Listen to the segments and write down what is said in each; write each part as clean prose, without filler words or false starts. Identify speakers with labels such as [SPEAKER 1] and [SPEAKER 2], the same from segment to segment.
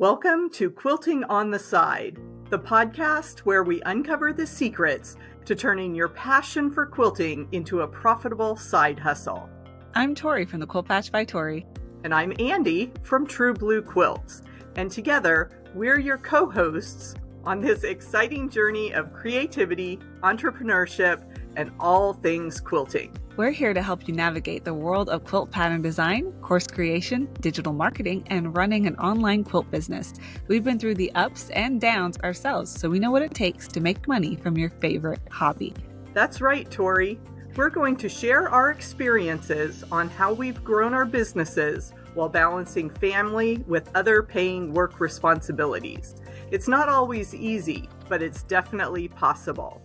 [SPEAKER 1] Welcome to Quilting on the Side, the podcast where we uncover the secrets to turning your passion for quilting into a profitable side hustle.
[SPEAKER 2] I'm Tori from the Quilt Patch by Tori.
[SPEAKER 1] And I'm Andi from True Blue Quilts. And together, we're your co-hosts on this exciting journey of creativity, entrepreneurship, and all things quilting.
[SPEAKER 2] We're here to help you navigate the world of quilt pattern design, course creation, digital marketing, and running an online quilt business. We've been through the ups and downs ourselves, so we know what it takes to make money from your favorite hobby.
[SPEAKER 1] That's right, Tori. We're going to share our experiences on how we've grown our businesses while balancing family with other paying work responsibilities. It's not always easy, but it's definitely possible.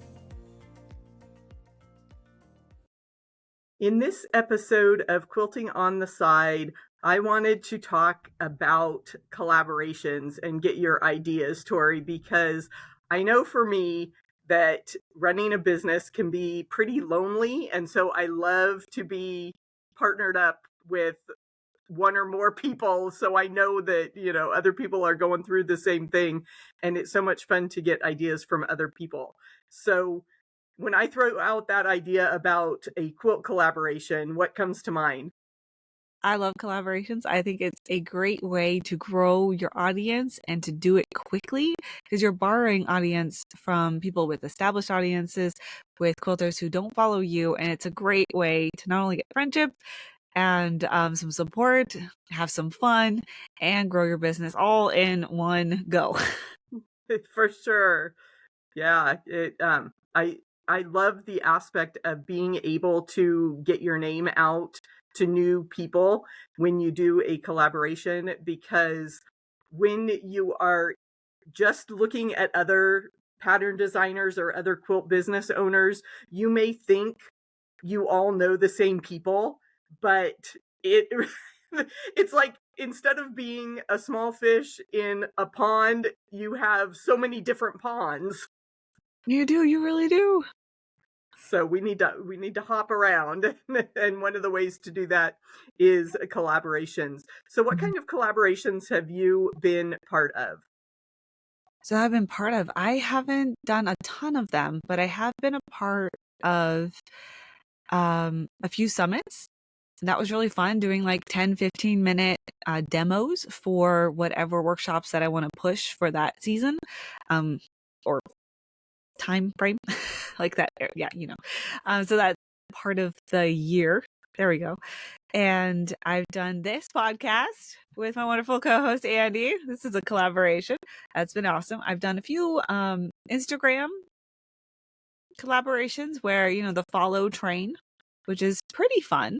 [SPEAKER 1] In this episode of Quilting on the Side, I wanted to talk about collaborations and get your ideas, Tori, because I know for me that running a business can be pretty lonely. And so I love to be partnered up with one or more people. So I know that, other people are going through the same thing. And it's so much fun to get ideas from other people. So when I throw out that idea about a quilt collaboration, what comes to mind?
[SPEAKER 2] I love collaborations. I think it's a great way to grow your audience and to do it quickly because you're borrowing audience from people with established audiences, with quilters who don't follow you. And it's a great way to not only get friendship and some support, have some fun, and grow your business all in one go.
[SPEAKER 1] For sure. Yeah. I love the aspect of being able to get your name out to new people when you do a collaboration, because when you are just looking at other pattern designers or other quilt business owners, you may think you all know the same people, but it's like instead of being a small fish in a pond, you have so many different ponds.
[SPEAKER 2] You do, you really do.
[SPEAKER 1] So we need to hop around, and one of the ways to do that is collaborations. So what kind of collaborations have you been part of?
[SPEAKER 2] So I've been part of, I haven't done a ton of them, but I have been a part of a few summits. And that was really fun, doing like 10, 15-minute demos for whatever workshops that I want to push for that season, or time frame like that. Yeah, so that's part of the year. There we go. And I've done this podcast with my wonderful co-host Andi. This is a collaboration. That's been awesome. I've done a few Instagram collaborations where, the follow train, which is pretty fun.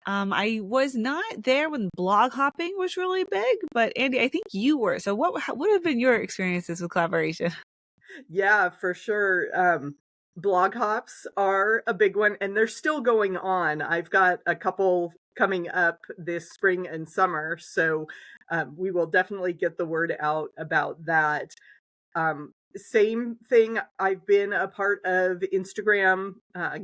[SPEAKER 2] I was not there when blog hopping was really big, but Andi, I think you were. So what have been your experiences with collaboration?
[SPEAKER 1] Yeah, for sure. Blog hops are a big one, and they're still going on. I've got a couple coming up this spring and summer, so we will definitely get the word out about that. Same thing, I've been a part of Instagram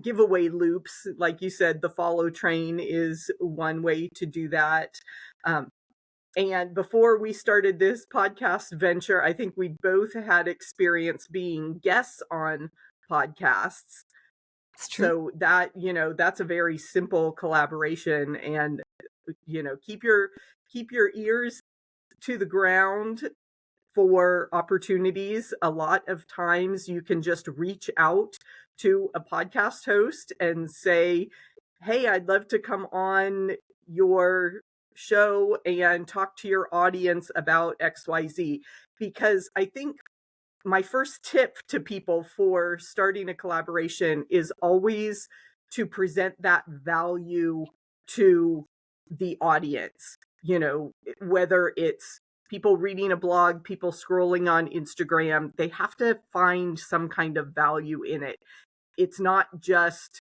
[SPEAKER 1] giveaway loops. Like you said, the follow train is one way to do that. And before we started this podcast venture, I think we both had experience being guests on podcasts.
[SPEAKER 2] That's true.
[SPEAKER 1] So that, that's a very simple collaboration, and, keep your ears to the ground for opportunities. A lot of times you can just reach out to a podcast host and say, hey, I'd love to come on your show and talk to your audience about XYZ. Because I think my first tip to people for starting a collaboration is always to present that value to the audience, whether it's people reading a blog, people scrolling on Instagram, they have to find some kind of value in it. It's not just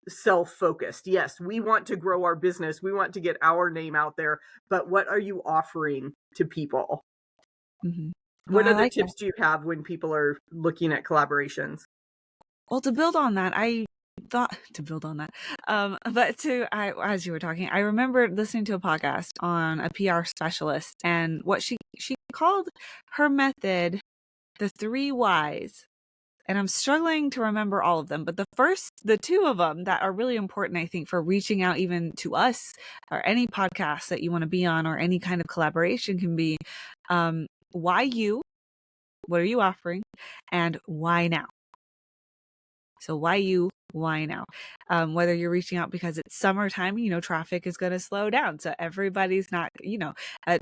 [SPEAKER 1] self-focused. Yes, we want to grow our business. We want to get our name out there, but what are you offering to people?
[SPEAKER 2] Mm-hmm.
[SPEAKER 1] What other tips do you have when people are looking at collaborations?
[SPEAKER 2] Well, to build on that, as you were talking, I remember listening to a podcast on a PR specialist, and what she called her method the 3 Whys. And I'm struggling to remember all of them, but the two of them that are really important, I think, for reaching out even to us or any podcast that you want to be on or any kind of collaboration can be, why you, what are you offering, and why now? So why you, why now? Whether you're reaching out because it's summertime, traffic is going to slow down. So everybody's not,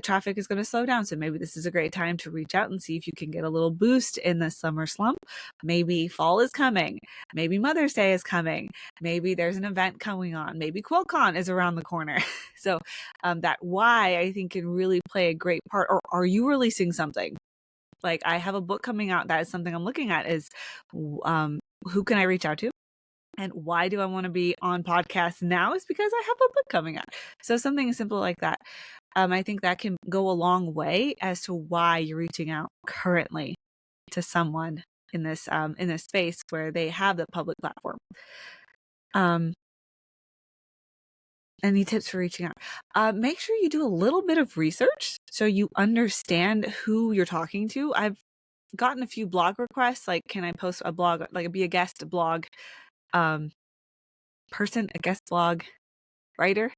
[SPEAKER 2] traffic is going to slow down. So maybe this is a great time to reach out and see if you can get a little boost in the summer slump. Maybe fall is coming. Maybe Mother's Day is coming. Maybe there's an event coming on. Maybe QuiltCon is around the corner. So that why, I think, can really play a great part. Or are you releasing something? Like, I have a book coming out. That is something I'm looking at is, who can I reach out to? And why do I want to be on podcasts now? Is because I have a book coming out. So something simple like that. I think that can go a long way as to why you're reaching out currently to someone in this space where they have the public platform. Any tips for reaching out? Make sure you do a little bit of research so you understand who you're talking to. I've gotten a few blog requests, like, can I post a blog, like be a guest blog person, a guest blog writer,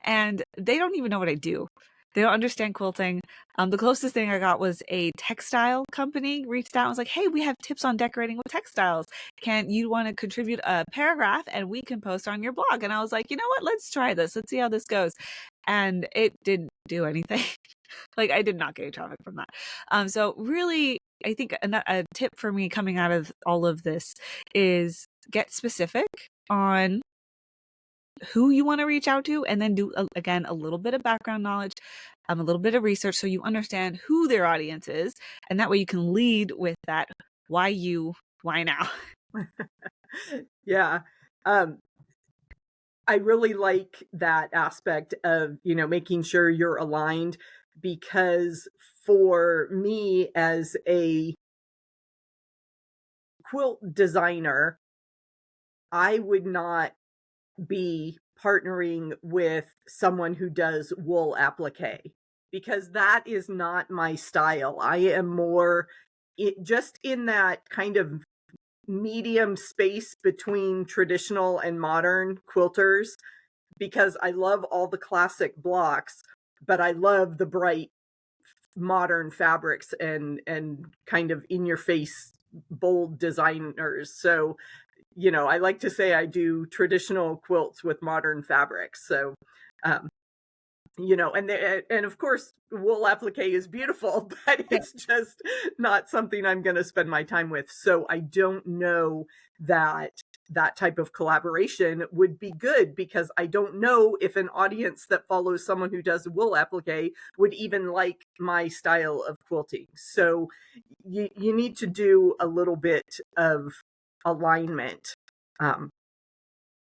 [SPEAKER 2] and they don't even know what I do. They don't understand quilting. The closest thing I got was a textile company reached out and was like, hey, we have tips on decorating with textiles. Can you want to contribute a paragraph and we can post on your blog? And I was like, you know what? Let's try this. Let's see how this goes. And it didn't do anything. Like, I did not get any traffic from that. So really, I think a tip for me coming out of all of this is get specific on who you want to reach out to, and then do, again, a little bit of background knowledge, a little bit of research so you understand who their audience is. And that way you can lead with that, why you, why now?
[SPEAKER 1] Yeah. I really like that aspect of, making sure you're aligned, because for me as a quilt designer, I would not be partnering with someone who does wool applique, because that is not my style. I am more just in that kind of medium space between traditional and modern quilters, because I love all the classic blocks, but I love the bright modern fabrics and kind of in your face bold designers. So I like to say I do traditional quilts with modern fabrics. So and of course wool applique is beautiful, but it's just not something I'm going to spend my time with. So I don't know that type of collaboration would be good, because I don't know if an audience that follows someone who does wool applique would even like my style of quilting. So you need to do a little bit of alignment.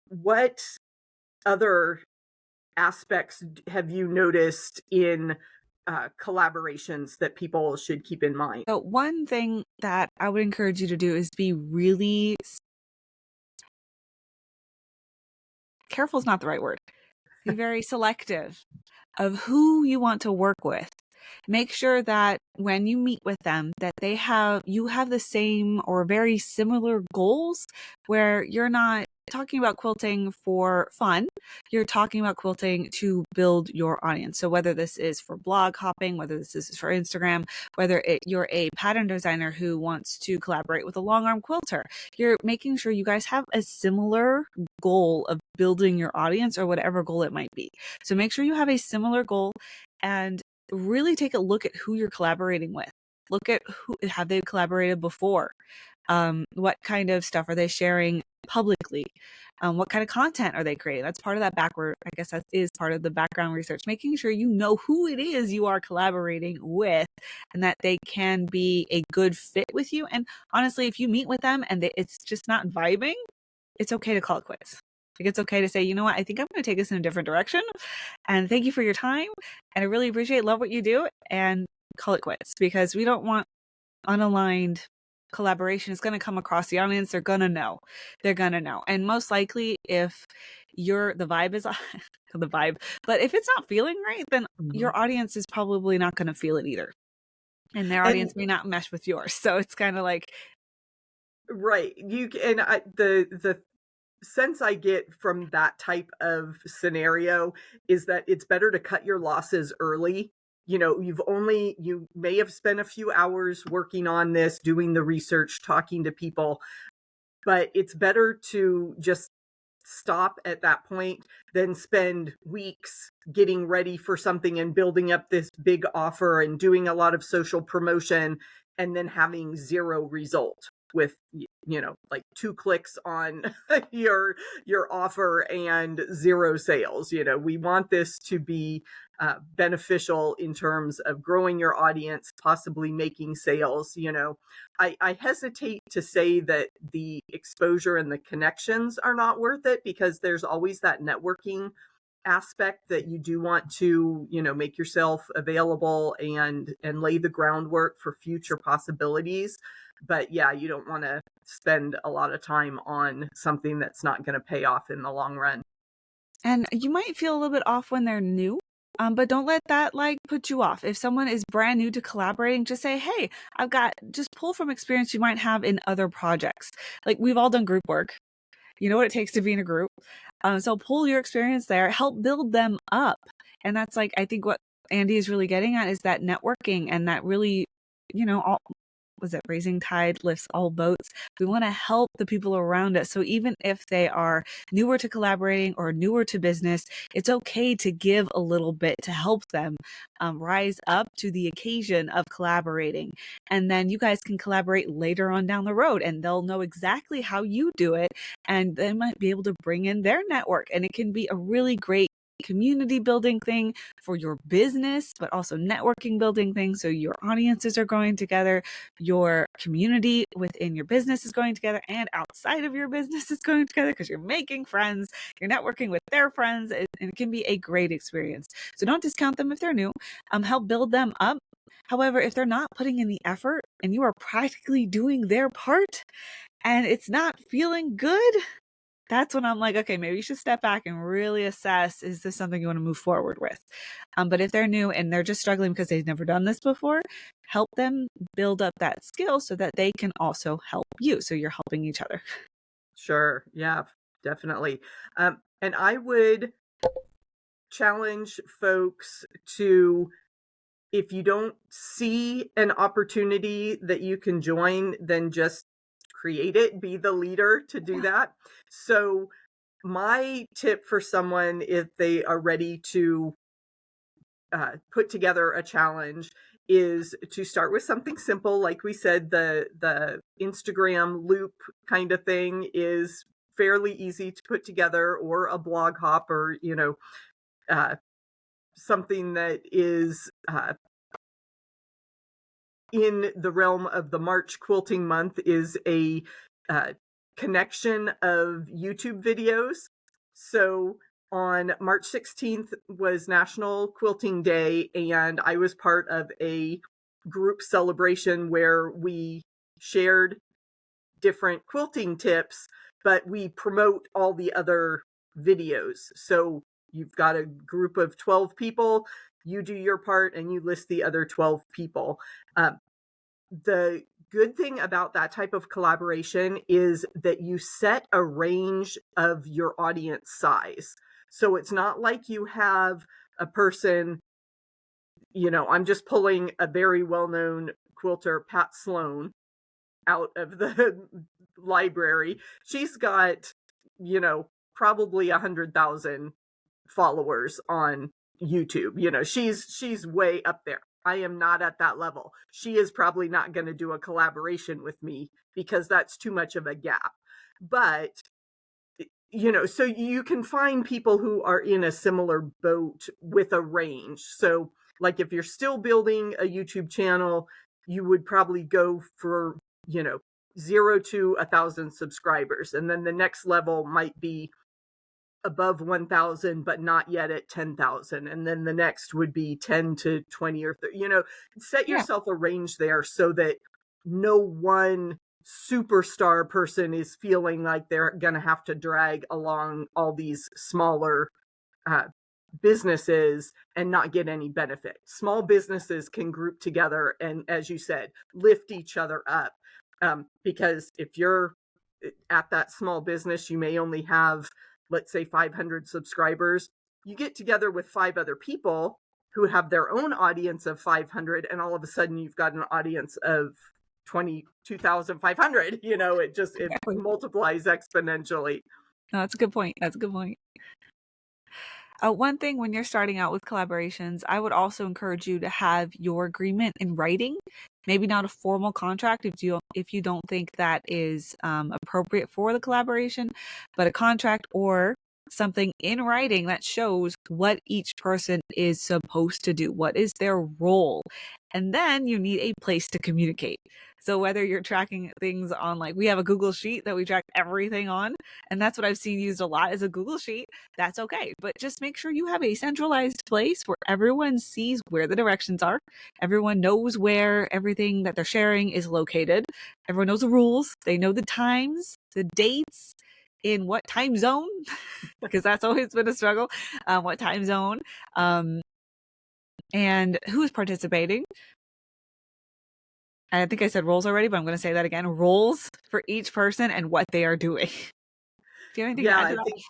[SPEAKER 1] What other aspects have you noticed in collaborations that people should keep in mind?
[SPEAKER 2] So one thing that I would encourage you to do is be really careful is not the right word. Be very selective of who you want to work with. Make sure that when you meet with them, that you have the same or very similar goals, where you're not talking about quilting for fun. You're talking about quilting to build your audience. So whether this is for blog hopping, whether this is for Instagram, whether you're a pattern designer who wants to collaborate with a long arm quilter, you're making sure you guys have a similar goal of building your audience, or whatever goal it might be. So make sure you have a similar goal, and really take a look at who you're collaborating with. Look at who have they collaborated before. What kind of stuff are they sharing publicly? What kind of content are they creating? That's part of that that is part of the background research, making sure you know who it is you are collaborating with, and that they can be a good fit with you. And honestly, if you meet with them and it's just not vibing, it's okay to call it quits. Like, it's okay to say, you know what, I think I'm going to take this in a different direction. And thank you for your time. And I really love what you do, and call it quits, because we don't want unaligned collaboration. Is going to come across the audience. They're going to know. And most likely, if the vibe is the vibe. But if it's not feeling right, then
[SPEAKER 1] Mhm.
[SPEAKER 2] your audience is probably not going to feel it either. And their
[SPEAKER 1] And
[SPEAKER 2] audience may not mesh with yours. So it's kind of like,
[SPEAKER 1] right, and the sense I get from that type of scenario is that it's better to cut your losses early. You may have spent a few hours working on this, doing the research, talking to people, but it's better to just stop at that point than spend weeks getting ready for something and building up this big offer and doing a lot of social promotion and then having zero result with like 2 clicks on your offer and zero sales. We want this to be beneficial in terms of growing your audience, possibly making sales. I hesitate to say that the exposure and the connections are not worth it, because there's always that networking aspect that you do want to, make yourself available and lay the groundwork for future possibilities. But yeah, you don't want to spend a lot of time on something that's not going to pay off in the long run.
[SPEAKER 2] and you might feel a little bit off when they're new. But don't let that like put you off. If someone is brand new to collaborating, just say, hey, just pull from experience you might have in other projects. Like we've all done group work. You know what it takes to be in a group. So pull your experience there, help build them up. And that's like, I think what Andi is really getting at is that networking and that really, all, was it raising tide lifts all boats. We want to help the people around us. So even if they are newer to collaborating or newer to business, it's okay to give a little bit to help them rise up to the occasion of collaborating. And then you guys can collaborate later on down the road and they'll know exactly how you do it. And they might be able to bring in their network. And it can be a really great community building thing for your business, but also networking building thing. So your audiences are going together, your community within your business is going together, and outside of your business is going together because you're making friends, you're networking with their friends, and it can be a great experience. So don't discount them if they're new. Help build them up. However, if they're not putting in the effort and you are practically doing their part and it's not feeling good, that's when I'm like, okay, maybe you should step back and really assess, is this something you want to move forward with? But if they're new and they're just struggling because they've never done this before, help them build up that skill so that they can also help you. So you're helping each other.
[SPEAKER 1] Sure. Yeah, definitely. And I would challenge folks to, if you don't see an opportunity that you can join, then just create it, be the leader to do that. So my tip for someone, if they are ready to put together a challenge, is to start with something simple. Like we said, the Instagram loop kind of thing is fairly easy to put together, or a blog hop, or uh, something that is in the realm of the March quilting month, is a uh, connection of YouTube videos. So on March 16th was National Quilting Day, and I was part of a group celebration where we shared different quilting tips, but we promote all the other videos. So you've got a group of 12 people, you do your part, and you list the other 12 people. The good thing about that type of collaboration is that you set a range of your audience size. So it's not like you have a person, I'm just pulling a very well-known quilter, Pat Sloan, out of the library. She's got, probably 100,000 followers on YouTube. She's way up there. I am not at that level. She is probably not going to do a collaboration with me because that's too much of a gap. But so you can find people who are in a similar boat with a range. So like if you're still building a YouTube channel, you would probably go for, 0 to 1,000 subscribers. And then the next level might be above 1,000, but not yet at 10,000. And then the next would be 10 to 20 or 30, set
[SPEAKER 2] Yeah.
[SPEAKER 1] yourself a range there so that no one superstar person is feeling like they're going to have to drag along all these smaller uh, businesses and not get any benefit. Small businesses can group together and, as you said, lift each other up. Because if you're at that small business, you may only have, let's say, 500 subscribers. You get together with 5 other people who have their own audience of 500, and all of a sudden you've got an audience of 22,500. It
[SPEAKER 2] Exactly.
[SPEAKER 1] multiplies exponentially.
[SPEAKER 2] No, that's a good point. That's a good point. One thing when you're starting out with collaborations, I would also encourage you to have your agreement in writing. Maybe not a formal contract if you don't think that is appropriate for the collaboration, but a contract or something in writing that shows what each person is supposed to do, what is their role. And then you need a place to communicate. So whether you're tracking things on, like, we have a Google Sheet that we track everything on, and that's what I've seen used a lot, is a Google Sheet. That's okay. But just make sure you have a centralized place where everyone sees where the directions are. Everyone knows where everything that they're sharing is located. Everyone knows the rules. They know the times, the dates, in what time zone, because that's always been a struggle. What time zone, and who is participating. I think I said roles already, but I'm going to say that again. Roles for each person and what they are doing. Do you have anything to add to
[SPEAKER 1] I
[SPEAKER 2] that?
[SPEAKER 1] think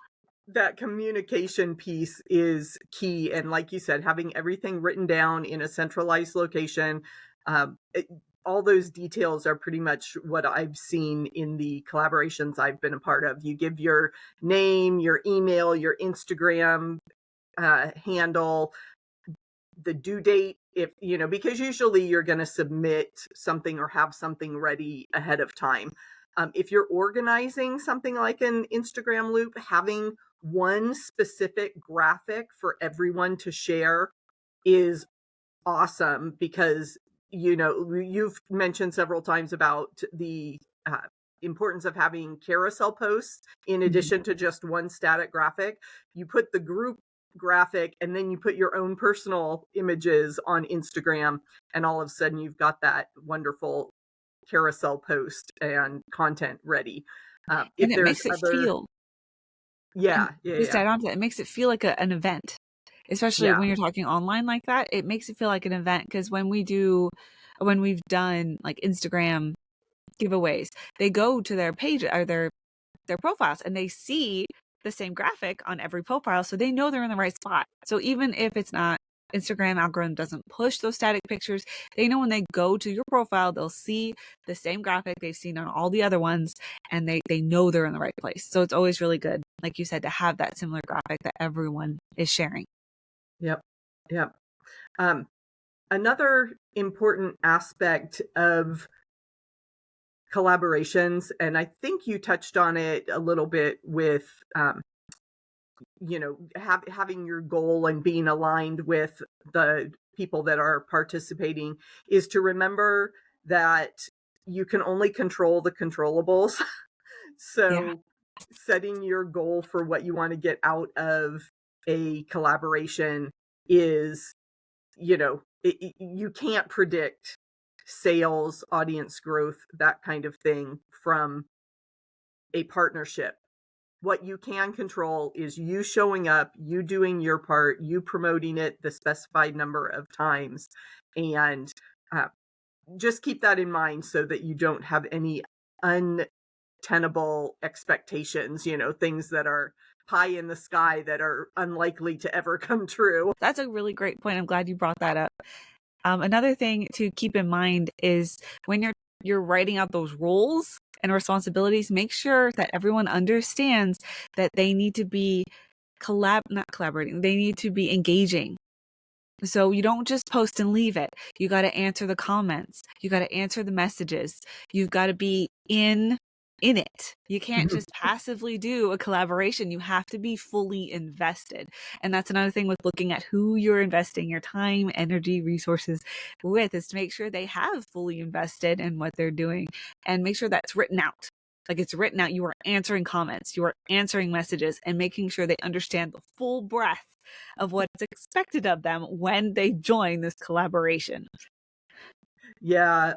[SPEAKER 1] that communication piece is key. And like you said, having everything written down in a centralized location, all those details are pretty much what I've seen in the collaborations I've been a part of. You give your name, your email, your Instagram handle, the due date, because usually you're going to submit something or have something ready ahead of time. If you're organizing something like an Instagram loop, having one specific graphic for everyone to share is awesome, because you've mentioned several times about the importance of having carousel posts in addition to just one static graphic. You put the group graphic and then you put your own personal images on Instagram, and all of a sudden you've got that wonderful carousel post and content ready.
[SPEAKER 2] And
[SPEAKER 1] If
[SPEAKER 2] it
[SPEAKER 1] there's
[SPEAKER 2] makes it
[SPEAKER 1] other,
[SPEAKER 2] feel, and
[SPEAKER 1] yeah,
[SPEAKER 2] just
[SPEAKER 1] yeah,
[SPEAKER 2] add on to that, it makes it feel like an event, especially
[SPEAKER 1] yeah,
[SPEAKER 2] when you're talking online like that. It makes it feel like an event, because when we've done like Instagram giveaways, they go to their page or their profiles and they see the same graphic on every profile, so they know they're in the right spot. So even if it's not, Instagram algorithm doesn't push those static pictures, they know when they go to your profile, they'll see the same graphic they've seen on all the other ones, and they know they're in the right place. So it's always really good, like you said, to have that similar graphic that everyone is sharing.
[SPEAKER 1] yep, yep. Another important aspect of collaborations, and I think you touched on it a little bit with having your goal and being aligned with the people that are participating, is to remember that you can only control the controllables.
[SPEAKER 2] Yeah.
[SPEAKER 1] So setting your goal for what you want to get out of a collaboration is, you can't predict sales, audience growth, that kind of thing from a partnership. What you can control is you showing up, you doing your part, you promoting it the specified number of times, and uh, just keep that in mind so that you don't have any untenable expectations, things that are pie in the sky that are unlikely to ever come true.
[SPEAKER 2] That's a really great point. I'm glad you brought that up. Another thing to keep in mind is when you're writing out those roles and responsibilities, make sure that everyone understands that they need to be not collaborating, they need to be engaging. So you don't just post and leave it. You got to answer the comments. You got to answer the messages. You've got to be in it. You can't just passively do a collaboration. You have to be fully invested. And that's another thing with looking at who you're investing your time, energy, resources with, is to make sure they have fully invested in what they're doing, and make sure that's written out. Like, it's written out. You are answering comments, you are answering messages, and making sure they understand the full breadth of what's expected of them when they join this collaboration.
[SPEAKER 1] Yeah.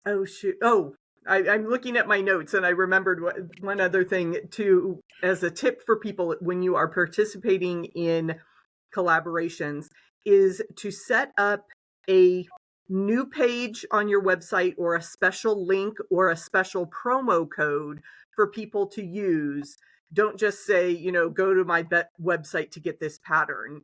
[SPEAKER 1] Oh, shoot. Oh, I'm looking at my notes and I remembered one other thing too, as a tip for people when you are participating in collaborations, is to set up a new page on your website or a special link or a special promo code for people to use. Don't just say, go to my website to get this pattern,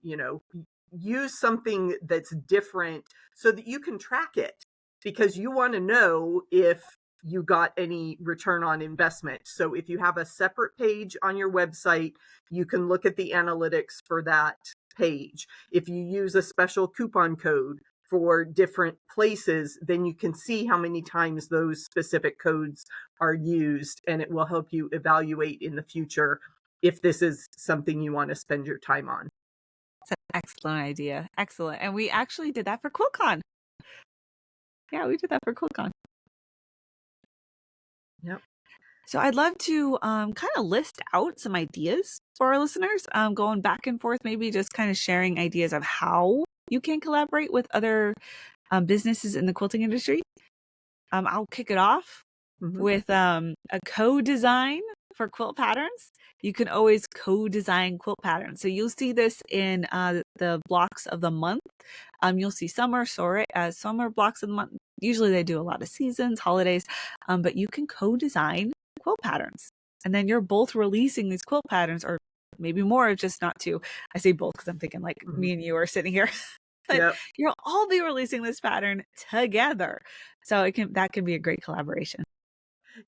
[SPEAKER 1] use something that's different so that you can track it, because you want to know if you got any return on investment. So if you have a separate page on your website, you can look at the analytics for that page. If you use a special coupon code for different places, then you can see how many times those specific codes are used, and it will help you evaluate in the future if this is something you want to spend your time on.
[SPEAKER 2] It's an excellent idea. Excellent. And we actually did that for QuiltCon. Yeah, we did that for QuiltCon.
[SPEAKER 1] Yep.
[SPEAKER 2] So I'd love to kind of list out some ideas for our listeners, going back and forth, maybe just kind of sharing ideas of how you can collaborate with other businesses in the quilting industry. I'll kick it off with a co-design for quilt patterns. You can always co-design quilt patterns. So you'll see this in the blocks of the month. You'll see summer blocks of the month. Usually they do a lot of seasons, holidays, but you can co-design quilt patterns. And then you're both releasing these quilt patterns, or maybe more, just not two. I say both because I'm thinking like me and you are sitting here. But
[SPEAKER 1] Yep.
[SPEAKER 2] you'll all be releasing this pattern together. So that can be a great collaboration.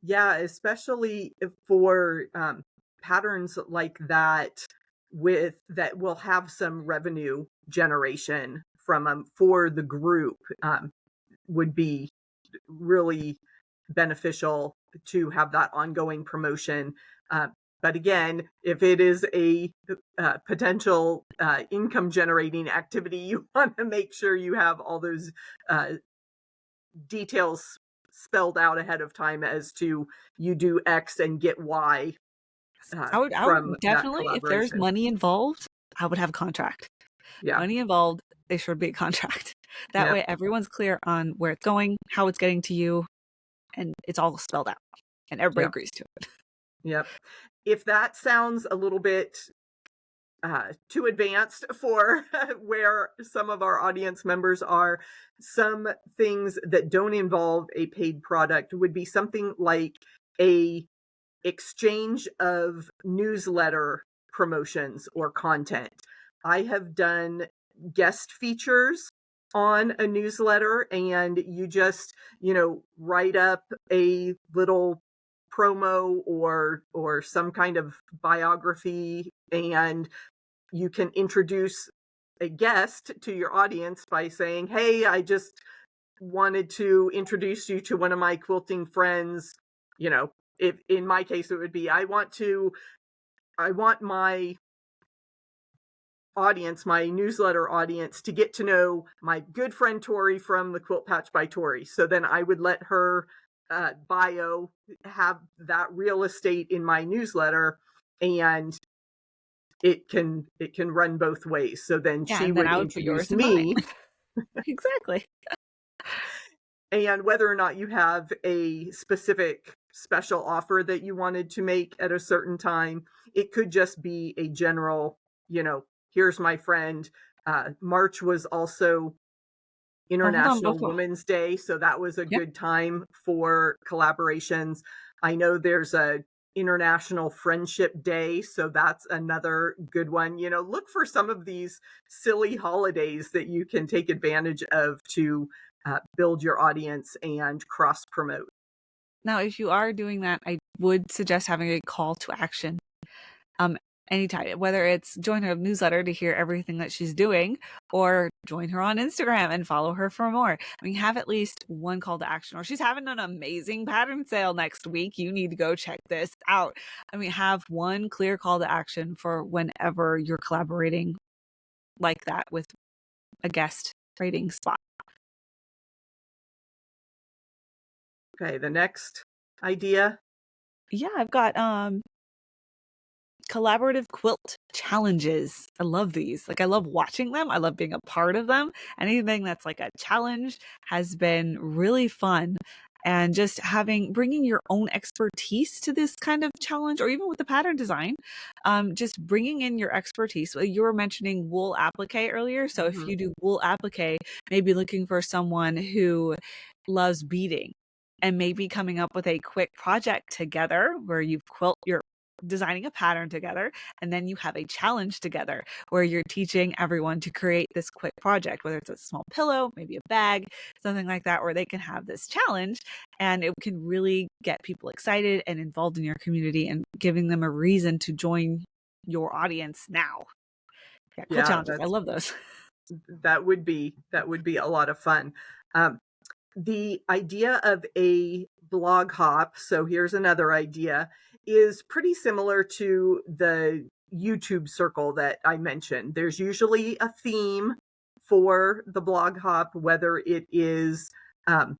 [SPEAKER 1] Yeah, especially for patterns like that that will have some revenue generation from them for the group, would be really beneficial to have that ongoing promotion. But again, if it is a potential income generating activity, you want to make sure you have all those details spelled out ahead of time as to you do X and get Y
[SPEAKER 2] I would
[SPEAKER 1] from that
[SPEAKER 2] definitely, if there's
[SPEAKER 1] collaboration.
[SPEAKER 2] money involved, I would have a contract.
[SPEAKER 1] Yeah.
[SPEAKER 2] Money involved, there should be a contract. That
[SPEAKER 1] Yep.
[SPEAKER 2] way everyone's clear on where it's going, how it's getting to you, and it's all spelled out and everybody
[SPEAKER 1] Yep.
[SPEAKER 2] agrees to it.
[SPEAKER 1] Yep. If that sounds a little bit too advanced for where some of our audience members are, some things that don't involve a paid product would be something like a exchange of newsletter promotions or content. I have done guest features on a newsletter, and you just, write up a little promo or some kind of biography, and you can introduce a guest to your audience by saying, "Hey, I just wanted to introduce you to one of my quilting friends." If in my case it would be, I want my audience, my newsletter audience, to get to know my good friend Tori from the Quilt Patch by Tori. So then I would let her bio have that real estate in my newsletter, and it can run both ways. So then
[SPEAKER 2] Yeah,
[SPEAKER 1] she
[SPEAKER 2] and then
[SPEAKER 1] would
[SPEAKER 2] I would put yours
[SPEAKER 1] introduce
[SPEAKER 2] in mine.
[SPEAKER 1] me.
[SPEAKER 2] Exactly.
[SPEAKER 1] And whether or not you have a specific special offer that you wanted to make at a certain time, it could just be a general, here's my friend. March was also
[SPEAKER 2] Oh, hold on,
[SPEAKER 1] International
[SPEAKER 2] before.
[SPEAKER 1] Women's Day, so that was a
[SPEAKER 2] Yep.
[SPEAKER 1] good time for collaborations. I know there's a International Friendship Day, so that's another good one. Look for some of these silly holidays that you can take advantage of to build your audience and cross promote.
[SPEAKER 2] Now, if you are doing that, I would suggest having a call to action. Anytime, whether it's join her newsletter to hear everything that she's doing, or join her on Instagram and follow her for more. I mean, have at least one call to action, or she's having an amazing pattern sale next week. You need to go check this out. I mean, have one clear call to action for whenever you're collaborating like that with a guest rating spot.
[SPEAKER 1] Okay, the next idea.
[SPEAKER 2] Yeah, I've got collaborative quilt challenges. I love these. Like, I love watching them. I love being a part of them. Anything that's like a challenge has been really fun. and just bringing your own expertise to this kind of challenge, or even with the pattern design, just bringing in your expertise. You were mentioning wool applique earlier. So if
[SPEAKER 1] Mhm.
[SPEAKER 2] you do wool applique, maybe looking for someone who loves beading, and maybe coming up with a quick project together where you're designing a pattern together, and then you have a challenge together where you're teaching everyone to create this quick project, whether it's a small pillow, maybe a bag, something like that, where they can have this challenge, and it can really get people excited and involved in your community, and giving them a reason to join your audience now. Yeah, quilt
[SPEAKER 1] Yeah,
[SPEAKER 2] challenges, I love those.
[SPEAKER 1] that would be a lot of fun. Um, the idea of a blog hop, so here's another idea, is pretty similar to the YouTube circle that I mentioned. There's usually a theme for the blog hop, whether it is, um,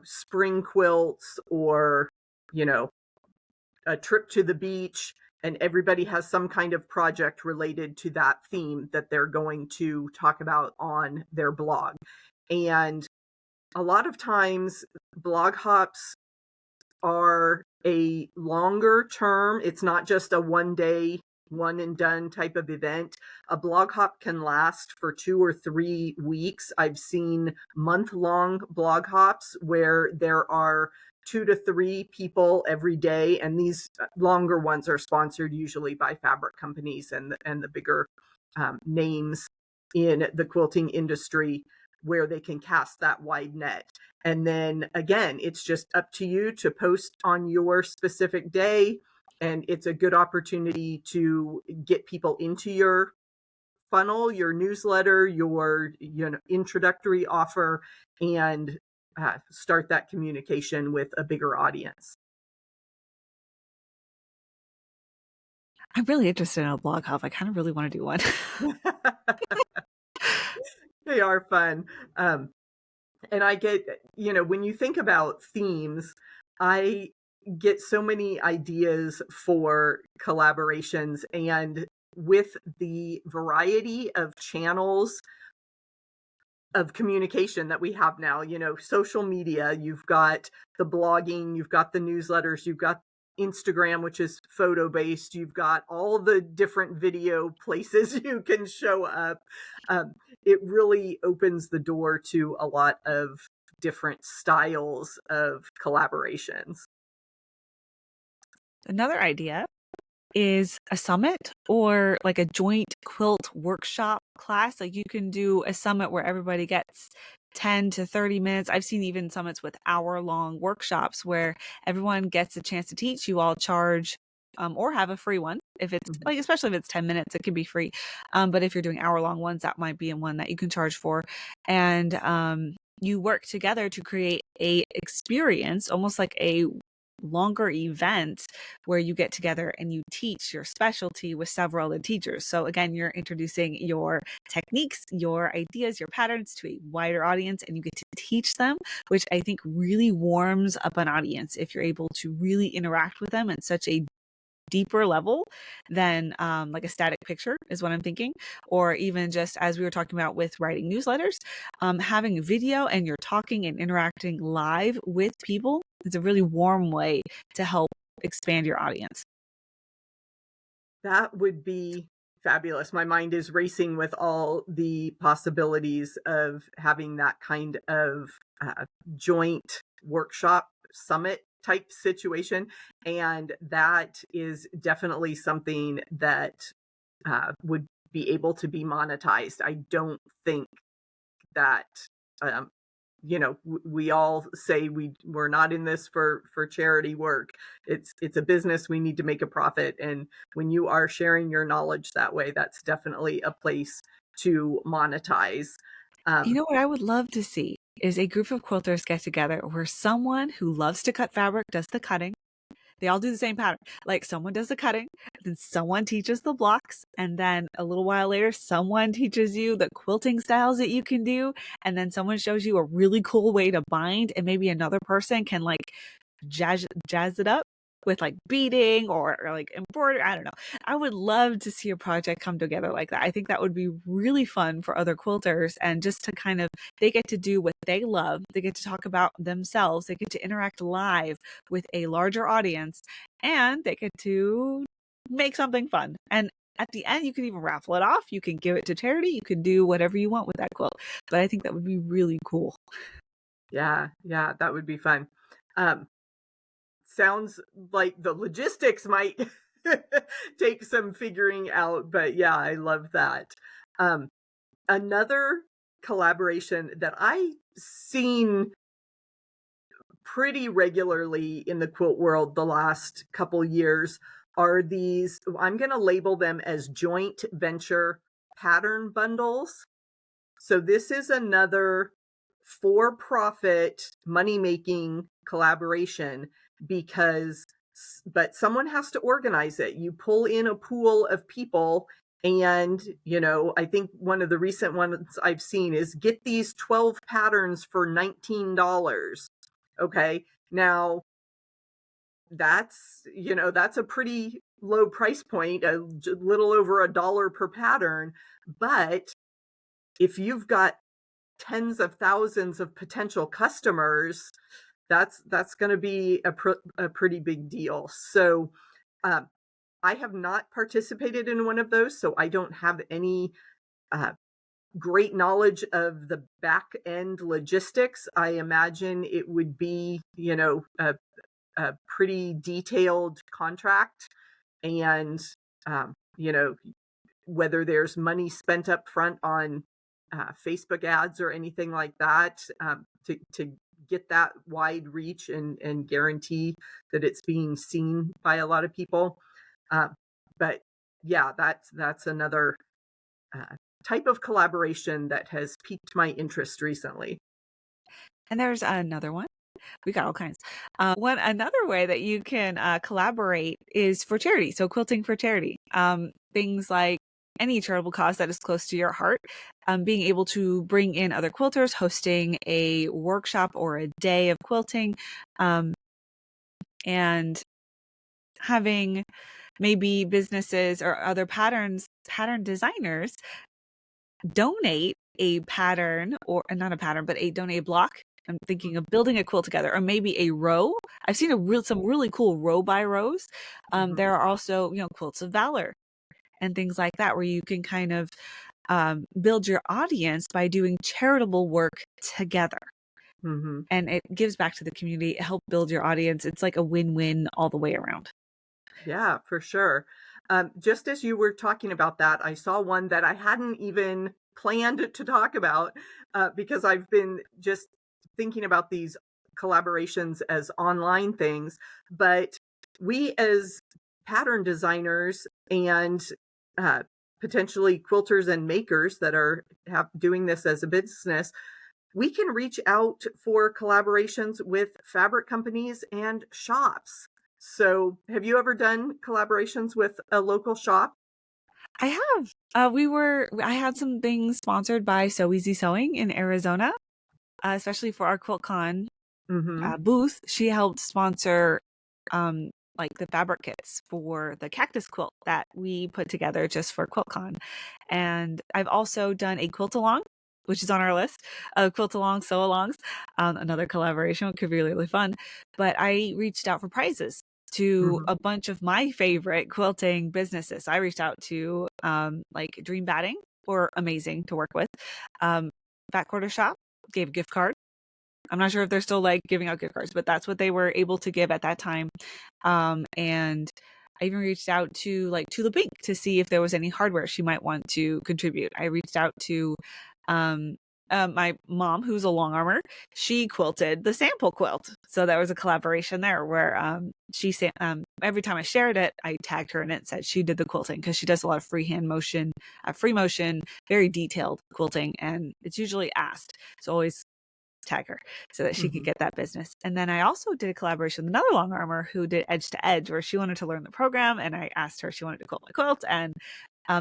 [SPEAKER 1] spring quilts, or, you know, a trip to the beach, and everybody has some kind of project related to that theme that they're going to talk about on their blog. And a lot of times blog hops are a longer term. It's not just a one day, one and done type of event. A blog hop can last for 2 or 3 weeks. I've seen month-long blog hops where there are 2 to 3 people every day, and these longer ones are sponsored usually by fabric companies and the bigger names in the quilting industry, where they can cast that wide net. And then again, it's just up to you to post on your specific day. And it's a good opportunity to get people into your funnel, your newsletter, your introductory offer, and start that communication with a bigger audience.
[SPEAKER 2] I'm really interested in a blog hop. I kind of really want to do one.
[SPEAKER 1] They are fun. And I get, when you think about themes, I get so many ideas for collaborations. And with the variety of channels of communication that we have now, social media, you've got the blogging, you've got the newsletters, you've got Instagram, which is photo based, you've got all the different video places you can show up. It really opens the door to a lot of different styles of collaborations.
[SPEAKER 2] Another idea is a summit, or like a joint quilt workshop class. Like you can do a summit where everybody gets 10 to 30 minutes. I've seen even summits with hour-long workshops where everyone gets a chance to teach. You all charge, or have a free one. If it's
[SPEAKER 1] Mhm.
[SPEAKER 2] like, especially if it's 10 minutes, it can be free. But if you're doing hour-long ones, that might be one that you can charge for. And you work together to create a experience, almost like a longer event where you get together and you teach your specialty with several other teachers. So again, you're introducing your techniques, your ideas, your patterns to a wider audience, and you get to teach them, which I think really warms up an audience if you're able to really interact with them at such a deeper level than like a static picture is what I'm thinking. Or even just as we were talking about with writing newsletters, having video and you're talking and interacting live with people is a really warm way to help expand your audience.
[SPEAKER 1] That would be fabulous. My mind is racing with all the possibilities of having that kind of joint workshop summit type situation. And that is definitely something that would be able to be monetized. I don't think that um, we all say we're not in this for charity work. It's a business. We need to make a profit, and when you are sharing your knowledge that way, that's definitely a place to monetize.
[SPEAKER 2] You
[SPEAKER 1] um,
[SPEAKER 2] know what I would love to see is a group of quilters get together where someone who loves to cut fabric does the cutting. They all do the same pattern. Like someone does the cutting, then someone teaches the blocks, and then a little while later, someone teaches you the quilting styles that you can do, and then someone shows you a really cool way to bind, and maybe another person can like jazz it up. with like beading or like embroidery. I don't know. I would love to see a project come together like that. I think that would be really fun for other quilters, and just to kind of, they get to do what they love. They get to talk about themselves. They get to interact live with a larger audience, and they get to make something fun. And at the end, you can even raffle it off. You can give it to charity. You can do whatever you want with that quilt. But I think that would be really cool.
[SPEAKER 1] Yeah, yeah, that would be fun. Um, Sounds like the logistics might take some figuring out, but yeah, I love that. Um, Another collaboration that I've seen pretty regularly in the quilt world the last couple years are these, I'm going to label them as joint venture pattern bundles. So this is another for-profit money-making collaboration because, but someone has to organize it. You pull in a pool of people, and I think one of the recent ones I've seen is get these 12 patterns for $19. Okay. Now that's a pretty low price point, a little over $1 per pattern. But if you've got tens of thousands of potential customers, that's going to be a pretty big deal. So um, I have not participated in one of those, so I don't have any uh, great knowledge of the back end logistics. I imagine it would be, a pretty detailed contract, and um, you know, whether there's money spent up front on Facebook ads or anything like that, to get that wide reach and guarantee that it's being seen by a lot of people. Uh, but yeah, that's another uh, type of collaboration that has piqued my interest recently.
[SPEAKER 2] And there's another one. We got all kinds. Another way that you can collaborate is for charity. So quilting for charity. Things like any charitable cause that is close to your heart. Being able to bring in other quilters, hosting a workshop or a day of quilting, and having maybe businesses or other pattern designers donate a pattern, or not a pattern, but donate a block. I'm thinking of building a quilt together, or maybe a row. I've seen some really cool row by rows. There are also, quilts of valor and things like that, where you can kind of build your audience by doing charitable work together.
[SPEAKER 1] Mm-hmm.
[SPEAKER 2] And it gives back to the community, help build your audience. It's like a win-win all the way around.
[SPEAKER 1] Yeah, for sure. Just as you were talking about that, I saw one that I hadn't even planned to talk about, because I've been just thinking about these collaborations as online things. But we, as pattern designers and uh, potentially quilters and makers that are doing this as a business, we can reach out for collaborations with fabric companies and shops. So, have you ever done collaborations with a local shop?
[SPEAKER 2] I have. I had some things sponsored by So Easy Sewing in Arizona, especially for our QuiltCon
[SPEAKER 1] Mm-hmm.
[SPEAKER 2] booth. She helped sponsor like the fabric kits for the cactus quilt that we put together just for QuiltCon. And I've also done a quilt along, which is on our list of quilt along sew alongs. Another collaboration, it could be really fun. But I reached out for prizes to
[SPEAKER 1] Mm-hmm.
[SPEAKER 2] a bunch of my favorite quilting businesses. I reached out to like Dream Batting, were amazing to work with. Fat Quarter Shop gave a gift card. I'm not sure if they're still like giving out gift cards, but that's what they were able to give at that time. And I even reached out to like Tula Pink to see if there was any hardware she might want to contribute. I reached out to my mom, who's a long armor. She quilted the sample quilt, so there was a collaboration there where she said every time I shared it, I tagged her and it said she did the quilting, because she does a lot of freehand motion, free motion, very detailed quilting, and it's usually asked. So always tag her so that she could
[SPEAKER 1] Mm-hmm.
[SPEAKER 2] get that business. And then I also did a collaboration with another long armor who did Edge to Edge, where she wanted to learn the program, and I asked her if she wanted to quilt my quilt. And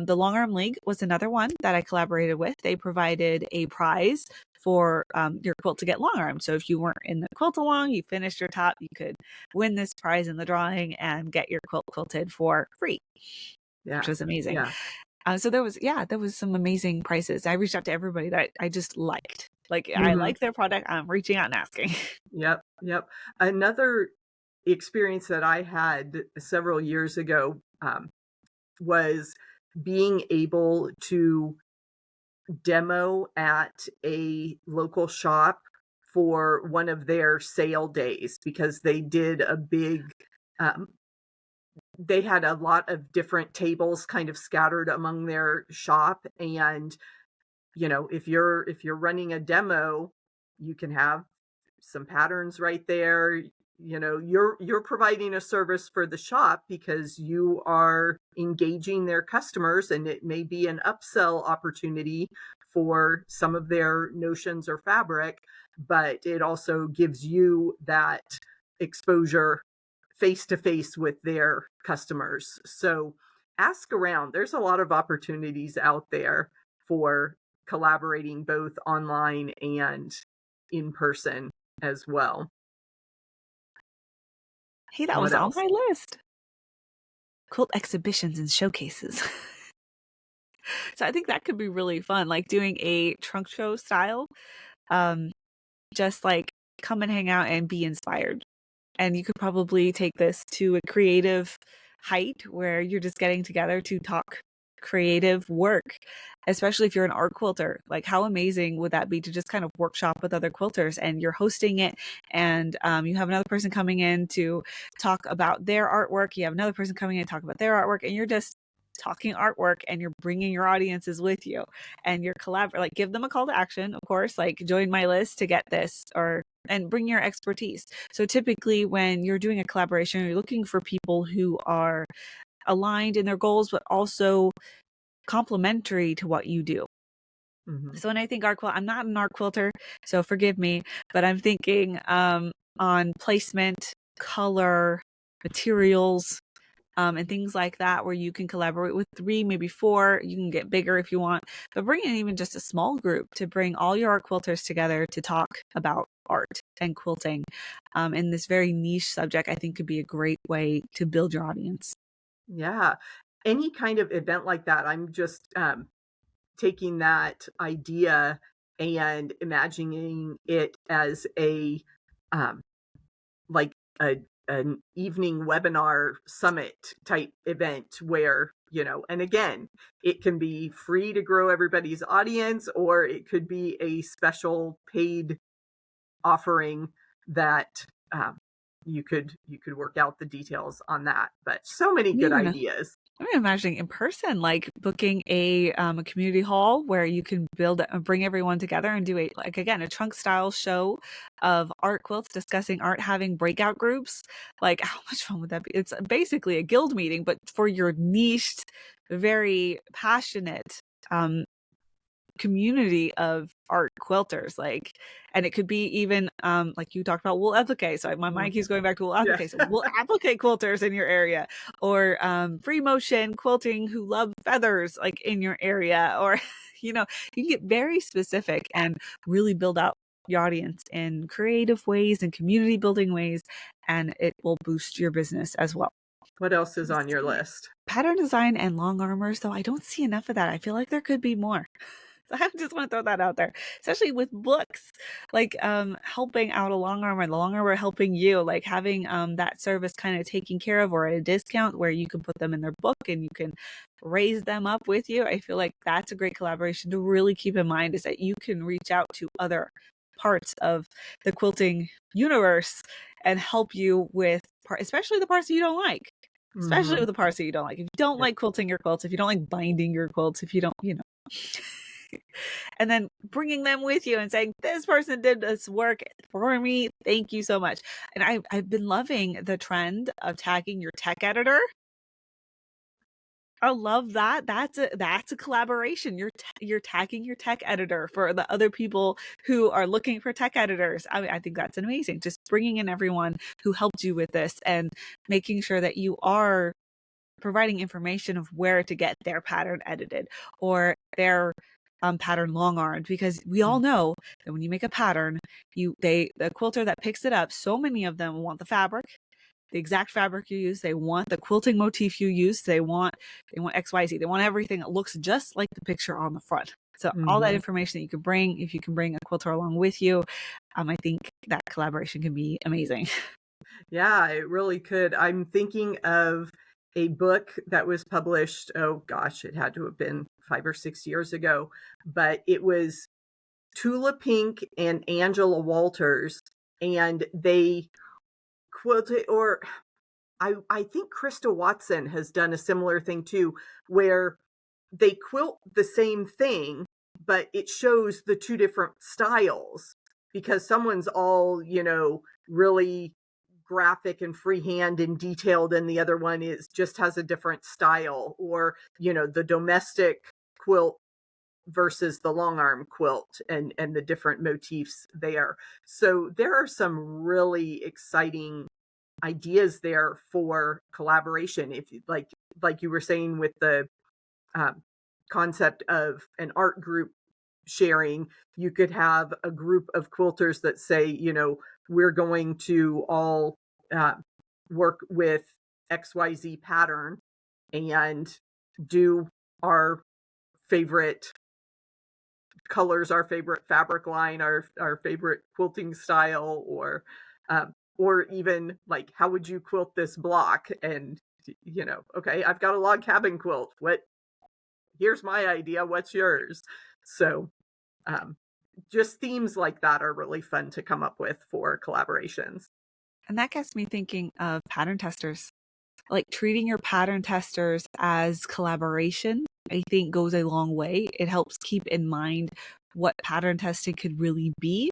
[SPEAKER 2] the Long Arm League was another one that I collaborated with. They provided a prize for your quilt to get long armed. So if you weren't in the quilt along, you finished your top, you could win this prize in the drawing and get your quilt quilted for free, which
[SPEAKER 1] Yeah.
[SPEAKER 2] was amazing.
[SPEAKER 1] Yeah.
[SPEAKER 2] So there was some amazing prices. I reached out to everybody that I just liked. Like, I
[SPEAKER 1] Mhm.
[SPEAKER 2] like their product. I'm reaching out and asking.
[SPEAKER 1] Yep. Yep. Another experience that I had several years ago was being able to demo at a local shop for one of their sale days because they did a big um, they had a lot of different tables kind of scattered among their shop. And if you're running a demo, you can have some patterns right there. You're providing a service for the shop because you are engaging their customers, and it may be an upsell opportunity for some of their notions or fabric, but it also gives you that exposure face to face with their customers. So ask around. There's a lot of opportunities out there for collaborating both online and in person as well.
[SPEAKER 2] Hey, that
[SPEAKER 1] What
[SPEAKER 2] was on
[SPEAKER 1] else?
[SPEAKER 2] my list. Quilt exhibitions and showcases. So I think that could be really fun, like doing a trunk show style. Um, just like come and hang out and be inspired. And you could probably take this to a creative height where you're just getting together to talk creative work, especially if you're an art quilter. Like, how amazing would that be to just kind of workshop with other quilters and you're hosting it, and you have another person coming in to talk about their artwork. You have another person coming in to talk about their artwork, and you're just talking artwork and you're bringing your audiences with you and you're like, give them a call to action, of course, like join my list to get this, or and bring your expertise. So typically when you're doing a collaboration, you're looking for people who are aligned in their goals, but also complementary to what you do.
[SPEAKER 1] Mhm.
[SPEAKER 2] So when I think art quilt, I'm not an art quilter, so forgive me, but I'm thinking on placement, color, materials, and things like that, where you can collaborate with 3, maybe 4. You can get bigger if you want, but bring in even just a small group to bring all your art quilters together to talk about art and quilting in this very niche subject. I think could be a great way to build your audience.
[SPEAKER 1] Yeah. Any kind of event like that, I'm just taking that idea and imagining it as a um, like an evening webinar summit type event where, and again, it can be free to grow everybody's audience, or it could be a special paid offering that you could work out the details on that. But so many good
[SPEAKER 2] Even
[SPEAKER 1] ideas.
[SPEAKER 2] I'm imagining in person, like booking a community hall where you can bring everyone together and do a, like, again, a trunk style show of art quilts discussing art, having breakout groups. Like, how much fun would that be? It's basically a guild meeting, but for your niched, very passionate community of art quilters. Like, and it could be even like you talked about wool applique, so my
[SPEAKER 1] Mm,
[SPEAKER 2] mind keeps going back to wool
[SPEAKER 1] yeah.
[SPEAKER 2] applique. So wool applique quilters in your area, or free motion quilting who love feathers, like, in your area, or you know, you can get very specific and really build out your audience in creative ways and community building ways, and it will boost your business as well.
[SPEAKER 1] What else is
[SPEAKER 2] Let's
[SPEAKER 1] on your
[SPEAKER 2] see.
[SPEAKER 1] list?
[SPEAKER 2] Pattern design and long armors, though I don't see enough of that. I feel like there could be more. So I just want to throw that out there, especially with books, like helping out a long armor, the long armor helping you, like having that service kind of taken care of, or a discount where you can put them in their book and you can raise them up with you. I feel like that's a great collaboration to really keep in mind, is that you can reach out to other parts of the quilting universe and help you with especially the parts that you don't like. Especially
[SPEAKER 1] Hmm.
[SPEAKER 2] with the parts that you don't like. If you don't
[SPEAKER 1] Yeah.
[SPEAKER 2] like quilting your quilts, if you don't like binding your quilts, if you don't, and then bringing them with you and saying, this person did this work for me, thank you so much. And I've been loving the trend of tagging your tech editor. I love that. That's a collaboration. You're tagging your tech editor for the other people who are looking for tech editors. I mean, I think that's amazing. Just bringing in everyone who helped you with this and making sure that you are providing information of where to get their pattern edited, or their pattern long armed, because we all know that when you make a pattern, the quilter that picks it up, so many of them want the fabric, the exact fabric you use. They want the quilting motif you use. They want XYZ. They want everything that looks just like the picture on the front. So all that information that you can bring, if you can bring a quilter along with you, I think that collaboration can be amazing.
[SPEAKER 1] Yeah, it really could. I'm thinking of a book that was published, oh gosh, it had to have been 5 or 6 years ago, but it was Tula Pink and Angela Walters, and they quilted, or I think Krista Watson has done a similar thing too, where they quilt the same thing, but it shows the two different styles, because someone's all, really graphic and freehand and detailed, and the other one just has a different style, or, the domestic quilt versus the long arm quilt, and the different motifs there. So there are some really exciting ideas there for collaboration. If you like you were saying with the concept of an art group sharing, you could have a group of quilters that say, we're going to all work with XYZ pattern and do our favorite colors, our favorite fabric line, our favorite quilting style, or even like, how would you quilt this block? And, okay, I've got a log cabin quilt. Here's my idea. What's yours? So just themes like that are really fun to come up with for collaborations.
[SPEAKER 2] And that gets me thinking of pattern testers. Like, treating your pattern testers as collaboration, I think, goes a long way. It helps keep in mind what pattern testing could really be,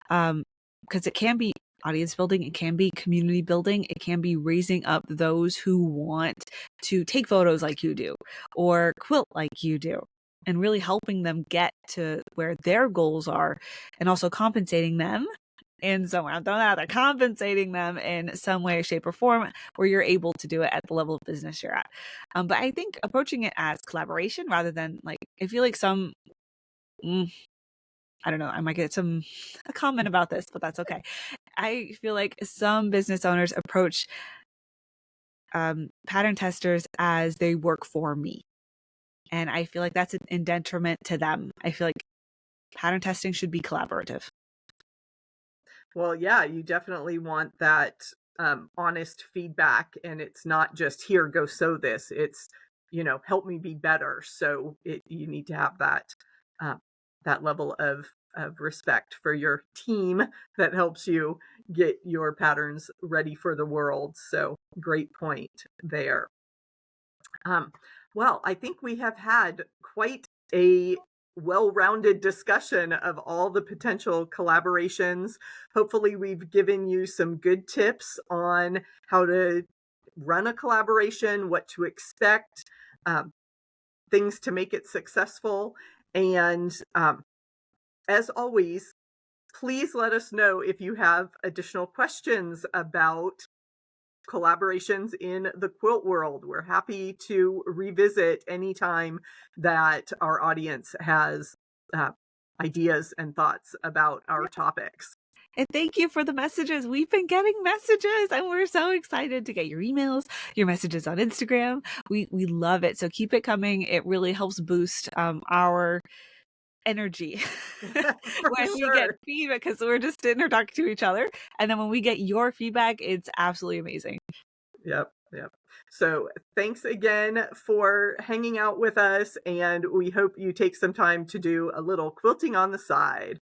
[SPEAKER 2] because it can be audience building, it can be community building, it can be raising up those who want to take photos like you do or quilt like you do, and really helping them get to where their goals are, and also compensating them in some way. I'm throwing that out there, compensating them in some way, shape, or form where you're able to do it at the level of business you're at. But I think approaching it as collaboration rather than, like, I feel like some, I don't know, I might get a comment about this, but that's okay. I feel like some business owners approach pattern testers as they work for me. And I feel like that's in detriment to them. I feel like pattern testing should be collaborative.
[SPEAKER 1] Well, yeah, you definitely want that honest feedback, and it's not just, here, go sew this. It's, help me be better. So you need to have that level of respect for your team that helps you get your patterns ready for the world. So great point there. Well, I think we have had quite a well-rounded discussion of all the potential collaborations. Hopefully we've given you some good tips on how to run a collaboration, what to expect, things to make it successful. And as always, please let us know if you have additional questions about collaborations in the quilt world. We're happy to revisit anytime that our audience has ideas and thoughts about our topics.
[SPEAKER 2] And thank you for the messages. We've been getting messages, and we're so excited to get your emails, your messages on Instagram. We love it. So keep it coming. It really helps boost our energy when we get feedback, because we're just sitting here talking to each other. And then when we get your feedback, it's absolutely amazing.
[SPEAKER 1] Yep. So thanks again for hanging out with us, and we hope you take some time to do a little quilting on the side.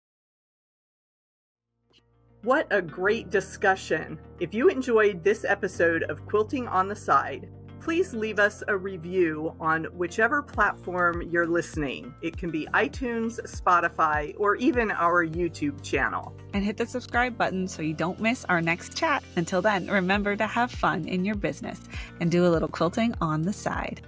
[SPEAKER 1] What a great discussion. If you enjoyed this episode of Quilting on the Side, please leave us a review on whichever platform you're listening. It can be iTunes, Spotify, or even our YouTube channel.
[SPEAKER 2] And hit the subscribe button so you don't miss our next chat. Until then, remember to have fun in your business and do a little quilting on the side.